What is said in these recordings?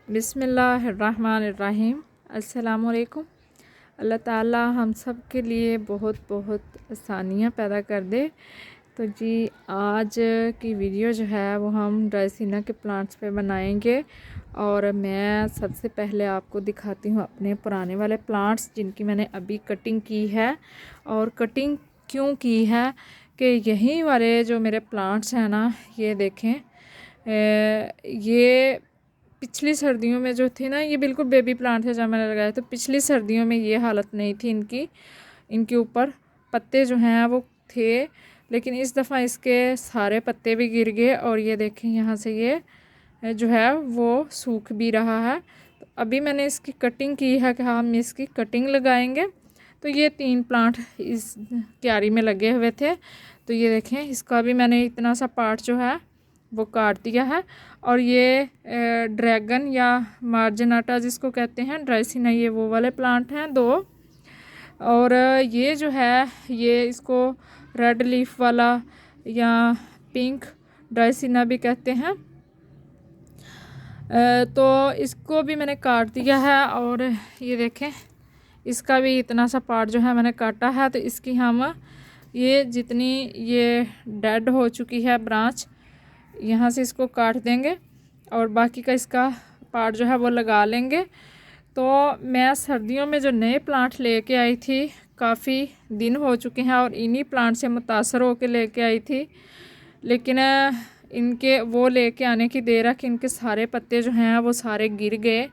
बिस्मिल्लाहिर्रहमानिर्रहीम। अस्सलामुअलैकुम। अल्लाह ताला हम सब के लिए बहुत बहुत आसानियाँ पैदा कर दे। तो जी आज की वीडियो जो है वो हम ड्राइसिना के प्लांट्स पे बनाएंगे। और मैं सबसे पहले आपको दिखाती हूँ अपने पुराने वाले प्लांट्स जिनकी मैंने अभी कटिंग की है। और कटिंग क्यों की है कि यही वाले जो मेरे प्लांट्स हैं ना, ये देखें, ये पिछली सर्दियों में जो थे ना, ये बिल्कुल बेबी प्लांट थे जब मैंने लगाया। तो पिछली सर्दियों में ये हालत नहीं थी इनकी, इनके ऊपर पत्ते जो हैं वो थे, लेकिन इस दफ़ा इसके सारे पत्ते भी गिर गए। और ये देखें यहाँ से ये जो है वो सूख भी रहा है। तो अभी मैंने इसकी कटिंग की है कि हम इसकी कटिंग लगाएंगे। तो ये 3 प्लांट इस क्यारी में लगे हुए थे। तो ये देखें, इसका भी मैंने इतना सा पार्ट जो है वो काट दिया है। और ये ड्रैगन या मार्जिनाटा जिसको कहते हैं, ड्राइसिना, ये वो वाले प्लांट हैं 2। और ये जो है ये इसको रेड लीफ वाला या पिंक ड्राइसिना भी कहते हैं। तो इसको भी मैंने काट दिया है। और ये देखें, इसका भी इतना सा पार्ट जो है मैंने काटा है। तो इसकी हम ये जितनी ये डेड हो चुकी है ब्रांच, यहाँ से इसको काट देंगे और बाकी का इसका पार्ट जो है वो लगा लेंगे। तो मैं सर्दियों में जो नए प्लांट लेके आई थी, काफ़ी दिन हो चुके हैं और इन्हीं प्लांट से मुतासर होकर लेके आई थी, लेकिन इनके वो लेके आने की देर है कि इनके सारे पत्ते जो हैं वो सारे गिर गए।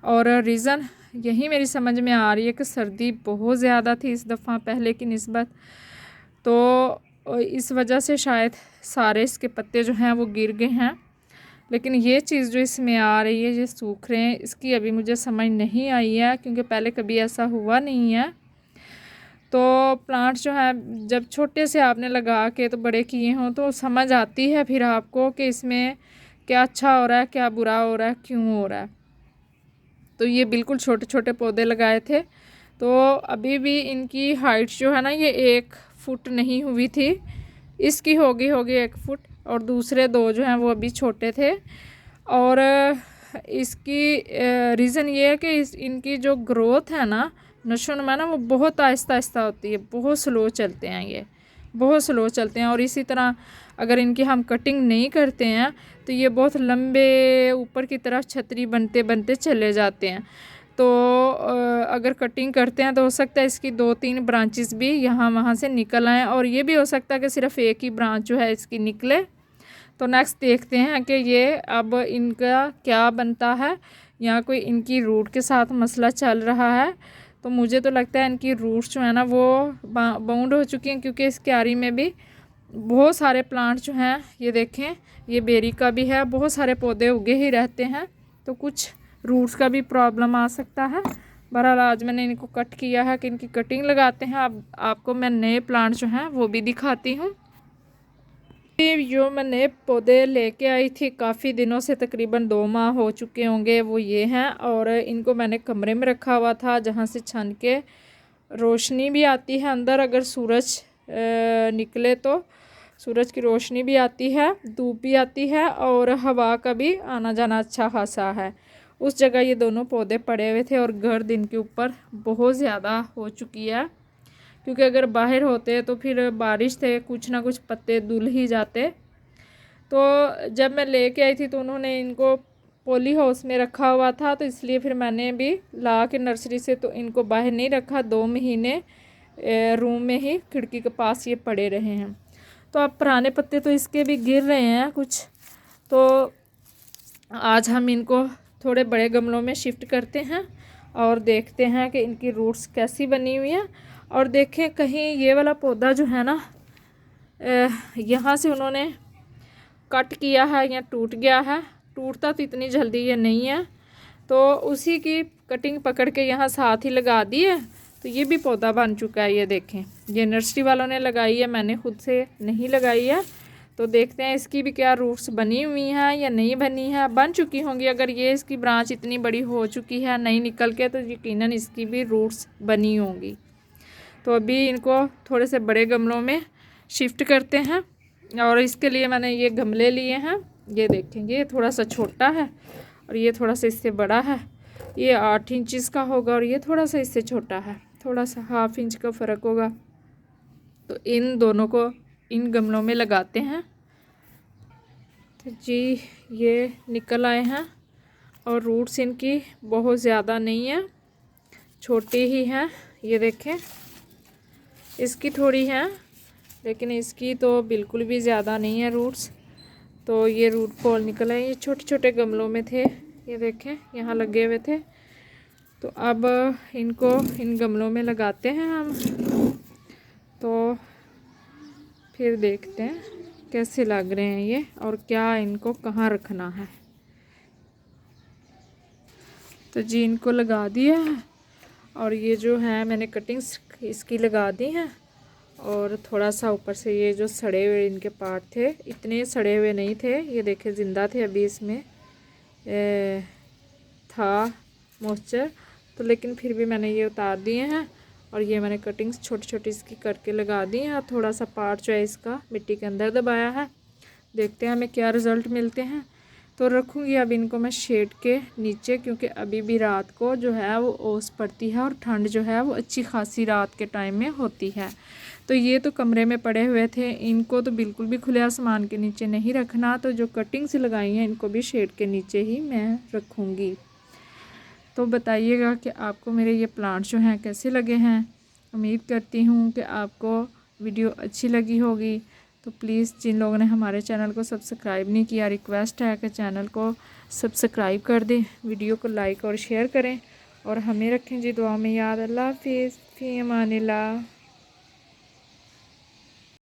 और रीज़न यही मेरी समझ में आ रही है कि सर्दी बहुत ज़्यादा थी इस दफ़ा पहले की निस्बत। तो इस वजह से शायद सारे इसके पत्ते जो हैं वो गिर गए हैं। लेकिन ये चीज़ जो इसमें आ रही है, ये सूख रहे हैं, इसकी अभी मुझे समझ नहीं आई है क्योंकि पहले कभी ऐसा हुआ नहीं है। तो प्लांट जो है जब छोटे से आपने लगा के तो बड़े किए हों तो समझ आती है फिर आपको कि इसमें क्या अच्छा हो रहा है, क्या बुरा हो रहा है, क्यों हो रहा है। तो ये बिल्कुल छोटे छोटे पौधे लगाए थे। तो अभी भी इनकी हाइट जो है ना, ये 1 फुट नहीं हुई थी। इसकी होगी 1 फुट और दूसरे 2 जो हैं वो अभी छोटे थे। और इसकी रीज़न ये है कि इनकी जो ग्रोथ है ना, नशो नुमा ना, वो बहुत आहिस्ता आहिस्ता होती है, बहुत स्लो चलते हैं, ये बहुत स्लो चलते हैं। और इसी तरह अगर इनकी हम कटिंग नहीं करते हैं तो ये बहुत लंबे ऊपर की तरफ छतरी बनते बनते चले जाते हैं। तो अगर कटिंग करते हैं तो हो सकता है इसकी 2-3 ब्रांचेस भी यहाँ वहाँ से निकल आएँ, और ये भी हो सकता है कि सिर्फ एक ही ब्रांच जो है इसकी निकले। तो नेक्स्ट देखते हैं कि ये अब इनका क्या बनता है, या कोई इनकी रूट के साथ मसला चल रहा है। तो मुझे तो लगता है इनकी रूट्स जो है ना वो बाउंड हो चुकी हैं, क्योंकि इस क्यारी में भी बहुत सारे प्लांट जो हैं, ये देखें, ये बेरी का भी है, बहुत सारे पौधे उगे ही रहते हैं। तो कुछ रूट्स का भी प्रॉब्लम आ सकता है। बहरहाल आज मैंने इनको कट किया है कि इनकी कटिंग लगाते हैं। अब आपको मैं नए प्लांट जो हैं वो भी दिखाती हूँ। जो मैं नए पौधे लेके आई थी काफ़ी दिनों से, तकरीबन 2 माह हो चुके होंगे, वो ये हैं। और इनको मैंने कमरे में रखा हुआ था जहाँ से छन के रोशनी भी आती है अंदर, अगर सूरज निकले तो सूरज की रोशनी भी आती है, धूप भी आती है और हवा का भी आना जाना अच्छा खासा है। उस जगह ये दोनों पौधे पड़े हुए थे और गर्द इनके ऊपर बहुत ज़्यादा हो चुकी है, क्योंकि अगर बाहर होते तो फिर बारिश से कुछ ना कुछ पत्ते धुल ही जाते। तो जब मैं लेके आई थी तो उन्होंने इनको पॉली हाउस में रखा हुआ था, तो इसलिए फिर मैंने भी ला के नर्सरी से तो इनको बाहर नहीं रखा। 2 महीने रूम में ही खिड़की के पास ये पड़े रहे हैं। तो अब पुराने पत्ते तो इसके भी गिर रहे हैं कुछ। तो आज हम इनको थोड़े बड़े गमलों में शिफ्ट करते हैं और देखते हैं कि इनकी रूट्स कैसी बनी हुई हैं। और देखें कहीं ये वाला पौधा जो है ना, यहाँ से उन्होंने कट किया है या टूट गया है। टूटता तो इतनी जल्दी ये नहीं है, तो उसी की कटिंग पकड़ के यहाँ साथ ही लगा दी है। तो ये भी पौधा बन चुका है। ये देखें, ये नर्सरी वालों ने लगाई है, मैंने खुद से नहीं लगाई है। तो देखते हैं इसकी भी क्या रूट्स बनी हुई हैं या नहीं बनी है। बन चुकी होंगी, अगर ये इसकी ब्रांच इतनी बड़ी हो चुकी है नहीं निकल के, तो यकीनन इसकी भी रूट्स बनी होंगी। तो अभी इनको थोड़े से बड़े गमलों में शिफ्ट करते हैं। और इसके लिए मैंने ये गमले लिए हैं, ये देखेंगे, ये थोड़ा सा छोटा है और ये थोड़ा सा इससे बड़ा है, ये 8 इंच का होगा और ये थोड़ा सा इससे छोटा है, थोड़ा सा 1/2 इंच का फ़र्क होगा। तो इन दोनों को इन गमलों में लगाते हैं। तो जी ये निकल आए हैं और रूट्स इनकी बहुत ज़्यादा नहीं है, छोटी ही हैं। ये देखें, इसकी थोड़ी हैं लेकिन इसकी तो बिल्कुल भी ज़्यादा नहीं है रूट्स। तो ये रूट फॉल निकल आए, ये छोटे छोटे गमलों में थे, ये देखें यहाँ लगे हुए थे। तो अब इनको इन गमलों में लगाते हैं हम, तो फिर देखते हैं कैसे लग रहे हैं ये और क्या इनको कहाँ रखना है। तो जी इनको लगा दिया है और ये जो है मैंने कटिंग्स इसकी लगा दी हैं और थोड़ा सा ऊपर से ये जो सड़े हुए इनके पार्ट थे, इतने सड़े हुए नहीं थे, ये देखे ज़िंदा थे, अभी इसमें था मॉइस्चर, तो लेकिन फिर भी मैंने ये उतार दिए हैं और ये मैंने कटिंग्स छोटी छोटी इसकी करके लगा दी हैं। थोड़ा सा पार्ट जो है इसका मिट्टी के अंदर दबाया है, देखते हैं हमें क्या रिज़ल्ट मिलते हैं। तो रखूँगी अब इनको मैं शेड के नीचे, क्योंकि अभी भी रात को जो है वो ओस पड़ती है और ठंड जो है वो अच्छी खासी रात के टाइम में होती है। तो ये तो कमरे में पड़े हुए थे, इनको तो बिल्कुल भी खुले आसमान के नीचे नहीं रखना। तो जो कटिंग्स लगाई हैं इनको भी शेड के नीचे ही मैं रखूँगी। तो बताइएगा कि आपको मेरे ये प्लांट जो हैं कैसे लगे हैं। उम्मीद करती हूँ कि आपको वीडियो अच्छी लगी होगी। तो प्लीज़ जिन लोगों ने हमारे चैनल को सब्सक्राइब नहीं किया, रिक्वेस्ट है कि चैनल को सब्सक्राइब कर दें, वीडियो को लाइक और शेयर करें और हमें रखें जी दुआ में याद। अल्लाह हाफिज़, फ़ी अमानिल्लाह।